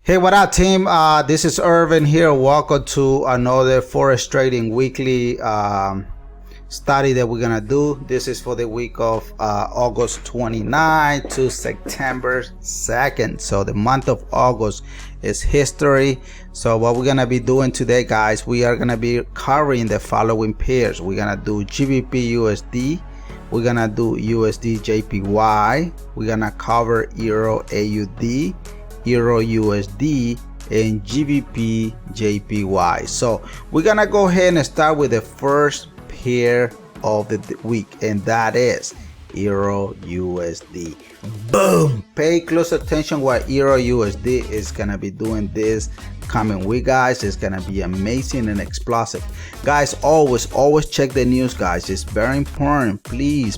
Hey, what up, team? This is Irvin here. Welcome to another Forex Trading weekly study that we're gonna do. This is for the week of August 29 to September 2nd. So the month of August is history. So what we're gonna be doing today, guys, we are gonna be covering the following pairs. We're gonna do GBPUSD. We're gonna do USDJPY. We're gonna cover EURAUD, EURUSD, and GBPJPY. So we're gonna go ahead and start with the first pair of the week, and that is EURUSD. Boom! Pay close attention what EURUSD is gonna be doing this coming week, guys. It's gonna be amazing and explosive, guys. Always check the news, guys. It's very important. Please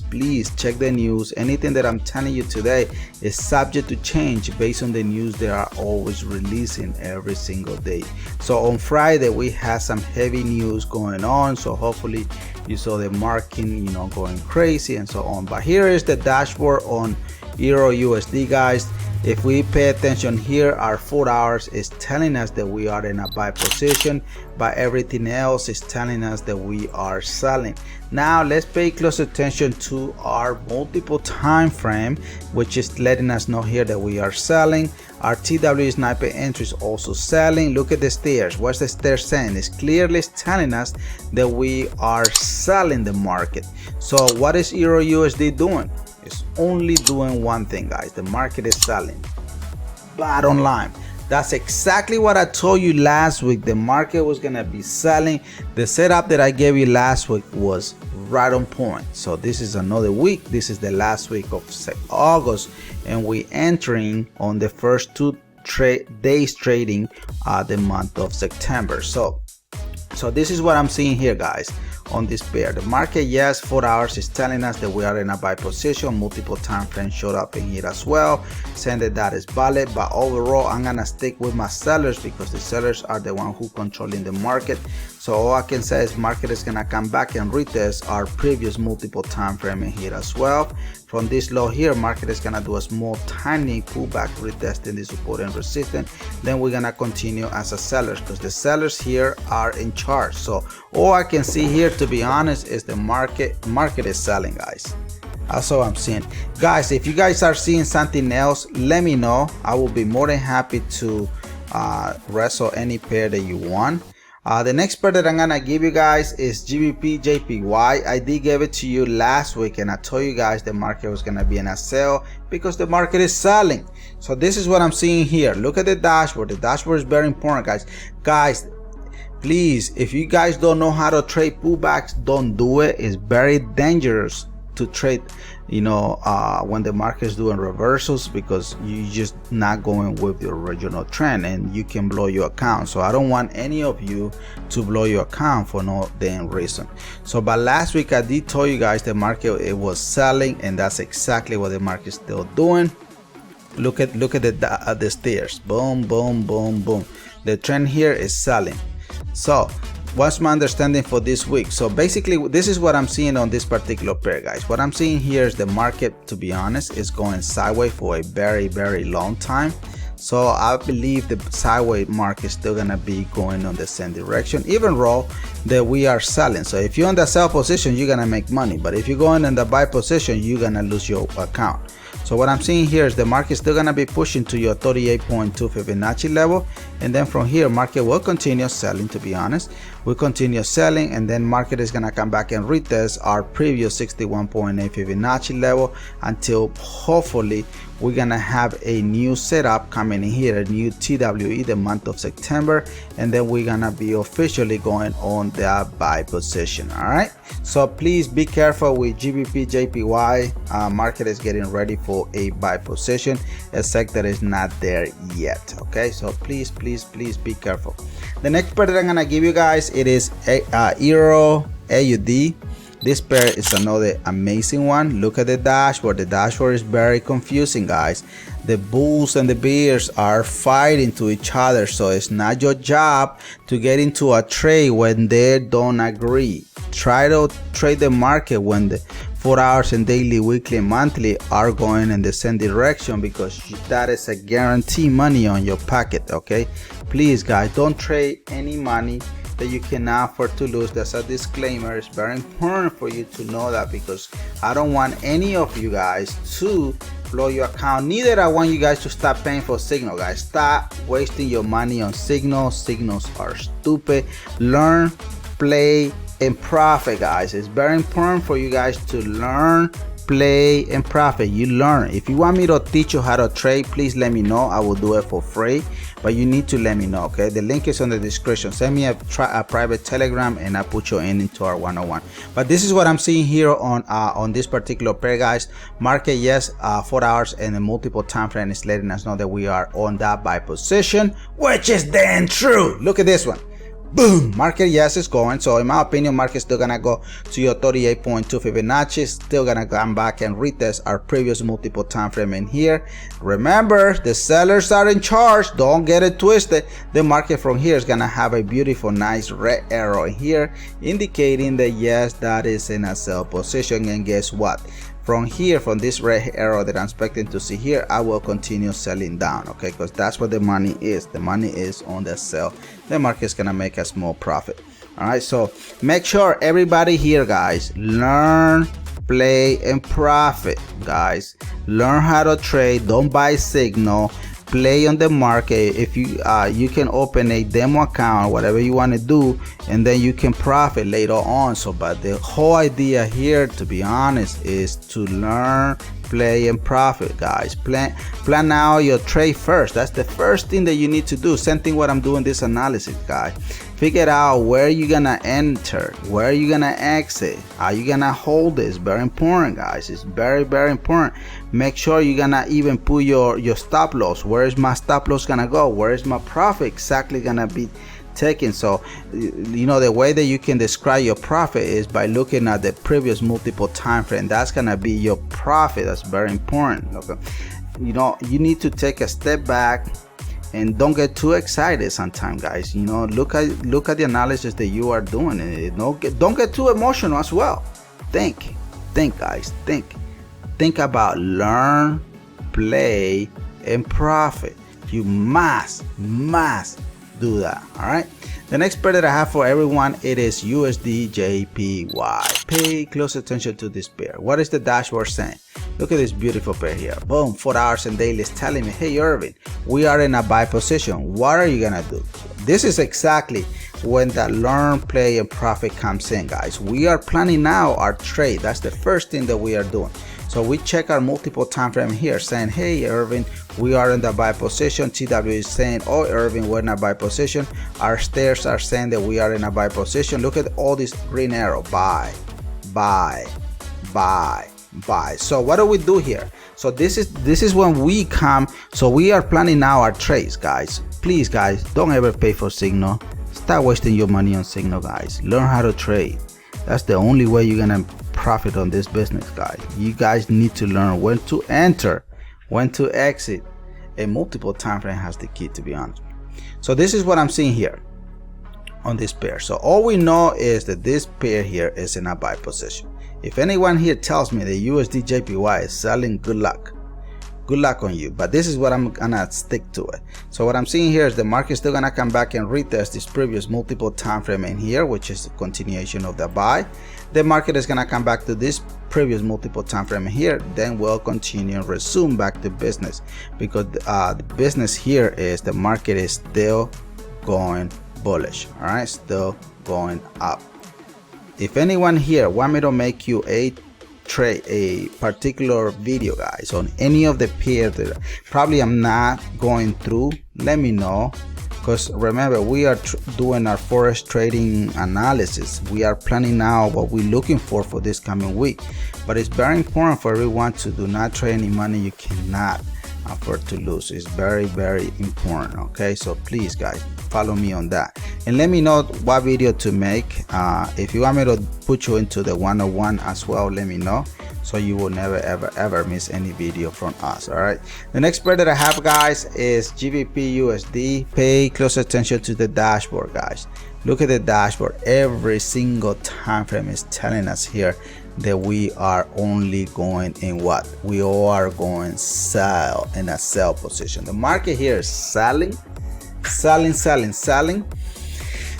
check the news. Anything that I'm telling you today is subject to change based on the news they are always releasing every single day. So on Friday we had some heavy news going on, so hopefully you saw the market going crazy and so on. But here is the dashboard on EURUSD, guys. If we pay attention here, our 4 hours is telling us that we are in a buy position, but everything else is telling us that we are selling. Now let's pay close attention to our multiple time frame, which is letting us know here that we are selling. Our TW sniper entry is also selling. Look at the stairs. What's the stairs saying? It's clearly telling us that we are selling the market. So what is EURUSD doing? It's only doing one thing, guys. The market is selling. Bottom line, that's exactly what I told you last week. The market was gonna be selling. The setup that I gave you last week was right on point. So this is another week. This is the last week of August, and we entering on the first 2 days trading the month of September. So this is what I'm seeing here, guys. On this pair, the market, yes, 4 hours is telling us that we are in a buy position. Multiple time frames showed up in here as well, saying that is valid. But overall, I'm gonna stick with my sellers because the sellers are the one who controlling the market. So all I can say is market is gonna come back and retest our previous multiple time frame in here as well. From this low here, market is gonna do a small tiny pullback, retesting the support and resistance. Then we're gonna continue as a sellers because the sellers here are in charge. So all I can see here, to be honest, is the market is selling, guys. That's all I'm seeing, guys. If you guys are seeing something else, let me know. I will be more than happy to wrestle any pair that you want. The next pair that I'm gonna give you guys is GBPJPY. I did give it to you last week, and I told you guys the market was gonna be in a sell because the market is selling. So this is what I'm seeing here. Look at the dashboard. The dashboard is very important, guys. Please, if you guys don't know how to trade pullbacks, don't do it. It's very dangerous to trade when the market is doing reversals, because you just not going with the original trend and you can blow your account. So I don't want any of you to blow your account for no damn reason. So but last week I did tell you guys the market, it was selling, and that's exactly what the market is still doing. Look at the stairs. Boom, boom, boom, boom. The trend here is selling. So what's my understanding for this week? So basically this is what I'm seeing on this particular pair, guys. What I'm seeing here is the market, to be honest, is going sideways for a very long time. So I believe the sideways market is still gonna be going on the same direction, even though that we are selling. So if you're in the sell position, you're gonna make money, but if you're going in the buy position, you're gonna lose your account. So what I'm seeing here is the market is still gonna be pushing to your 38.2 Fibonacci level, and then from here market will continue selling. To be honest, we'll continue selling, and then market is gonna come back and retest our previous 61.8 Fibonacci level until hopefully we're gonna have a new setup coming in here, a new TWE the month of September, and then we're gonna be officially going on the buy position. All right, so please be careful with GBPJPY. Market is getting ready for a buy position. A sector is not there yet. Okay, so please be careful. The next pair that I'm gonna give you guys, it is EURAUD. This pair is another amazing one. Look at the dashboard. The dashboard is very confusing, guys. The bulls and the bears are fighting to each other, so it's not your job to get into a trade when they don't agree. Try to trade the market when 4 hours and daily, weekly, and monthly are going in the same direction, because that is a guarantee money on your pocket. Okay, please guys, don't trade any money that you cannot afford to lose. That's a disclaimer. It's very important for you to know that, because I don't want any of you guys to blow your account. Neither I want you guys to stop paying for signal, guys. Stop wasting your money on signals. Signals are stupid. Learn, play, and profit, guys. It's very important for you guys to learn, play, and profit. You learn. If you want me to teach you how to trade, please let me know. I will do it for free, but you need to let me know. Okay, the link is on the description. Send me a private telegram and I put you into our 101. But this is what I'm seeing here on this particular pair, guys. Market, yes, 4 hours and a multiple time frame is letting us know that we are on that buy position, which is then true. Look at this one. Boom, market, yes, it's going. So in my opinion, market's still gonna go to your 38.2 Fibonacci, still gonna come back and retest our previous multiple time frame in here. Remember, the sellers are in charge. Don't get it twisted. The market from here is gonna have a beautiful, nice red arrow in here, indicating that yes, that is in a sell position. And guess what? From here, from this red arrow that I'm expecting to see here, I will continue selling down, okay, because that's what the money is. The money is on the sell. The market's gonna make a small profit. All right, so make sure everybody here, guys, learn, play, and profit, guys. Learn how to trade. Don't buy signal. Play on the market. If you you can open a demo account, whatever you want to do, and then you can profit later on. So but the whole idea here, to be honest, is to learn, play, and profit, guys. Plan out your trade first. That's the first thing that you need to do. Same thing what I'm doing this analysis, guys. Figure out where you're gonna enter, where you're gonna exit, how you gonna hold this. Very important, guys. It's very, very important. Make sure you're gonna even put your stop loss. Where is my stop loss gonna go? Where is my profit exactly gonna be taken? So you know, the way that you can describe your profit is by looking at the previous multiple time frame. That's gonna be your profit. That's very important. Okay, you know, you need to take a step back and don't get too excited sometimes, guys. You know, look at the analysis that you are doing, and don't get too emotional as well. Think guys, think about learn, play, and profit. You must do that. All right, the next pair that I have for everyone, it is USDJPY. Pay close attention to this pair. What is the dashboard saying? Look at this beautiful pair here. Boom, 4 hours and daily is telling me, hey Irvin, we are in a buy position. What are you gonna do? This is exactly when that learn, play, and profit comes in, guys. We are planning now our trade. That's the first thing that we are doing. So we check our multiple time frame here, saying, hey Irvin, we are in the buy position. TW is saying, oh Irvin, we're in a buy position. Our stairs are saying that we are in a buy position. Look at all this green arrow. Buy, buy, buy, buy. So what do we do here? So this is when we come. So we are planning now our trades, guys. Please, guys, don't ever pay for signal. Stop wasting your money on signal, guys. Learn how to trade. That's the only way you're gonna profit on this business, guys. You guys need to learn when to enter, when to exit. A multiple time frame has the key, to be honest. So this is what I'm seeing here on this pair. So all we know is that this pair here is in a buy position. If anyone here tells me the USDJPY is selling, good luck. Good luck on you. But this is what I'm gonna stick to it. So what I'm seeing here is the market still gonna come back and retest this previous multiple time frame in here, which is the continuation of the buy. The market is gonna come back to this previous multiple time frame here, then we'll continue and resume back to business, because the business here is the market is still going bullish. All right, still going up. If anyone here want me to make you a particular video, guys, on any of the pairs that probably I'm not going through, let me know, because remember, we are doing our forex trading analysis. We are planning now what we're looking for this coming week. But it's very important for everyone to do not trade any money you cannot afford to lose. It's very, very important. Okay, so please, guys, follow me on that and let me know what video to make. If you want me to put you into the 101 as well, let me know, so you will never ever miss any video from us. All right, the next pair that I have, guys, is GBPUSD. Pay close attention to the dashboard, guys. Look at the dashboard. Every single time frame is telling us here that we are only going in what? We are going sell in a sell position. The market here is selling.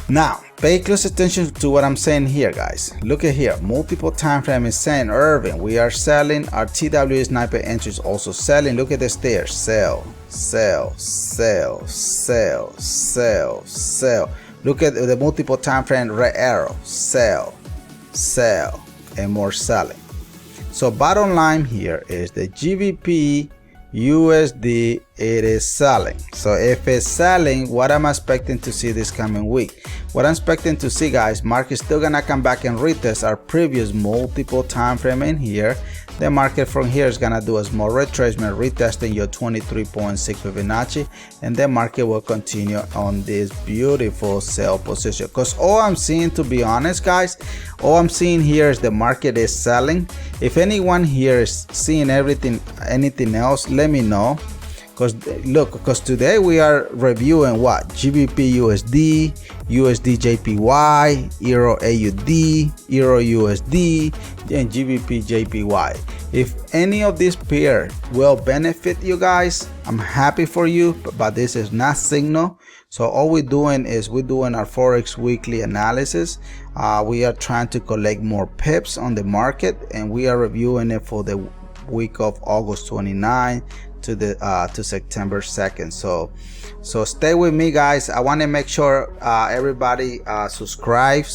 Now, pay close attention to what I'm saying here, guys. Look at here. Multiple time frame is saying, Irving, we are selling. Our TW sniper entry is also selling. Look at this there. Sell. Look at the multiple time frame red arrow. Sell, and more selling. So bottom line here is the GBPUSD, it is selling. So if it's selling, what I'm expecting to see this coming week? What I'm expecting to see, guys, market's still gonna come back and retest our previous multiple time frame in here. The market from here is gonna do a small retracement, retesting your 23.6 Fibonacci, and the market will continue on this beautiful sell position. Because all I'm seeing, to be honest, guys, all I'm seeing here is the market is selling. If anyone here is seeing anything else, let me know. Because today we are reviewing what? GBPUSD, USDJPY, EURAUD, EURUSD, and GBPJPY. If any of these pairs will benefit you guys, I'm happy for you, but this is not signal. So all we're doing is we're doing our Forex weekly analysis. We are trying to collect more pips on the market, and we are reviewing it for the week of August 29 to September 2nd. So stay with me, guys. I want to make sure everybody subscribe,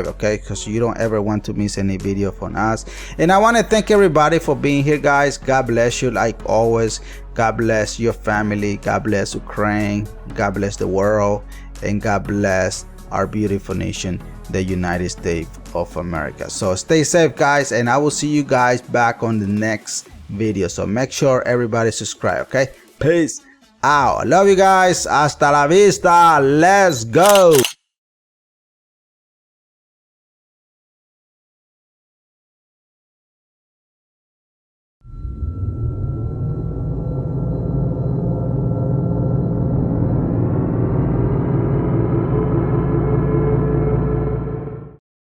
okay, because you don't ever want to miss any video from us. And I want to thank everybody for being here, guys. God bless you, like always. God bless your family. God bless Ukraine. God bless the world, and God bless our beautiful nation, the United States of America. So stay safe, guys, and I will see you guys back on the next video. So make sure everybody subscribe, okay? Peace out. Love you guys. Hasta la vista. Let's go.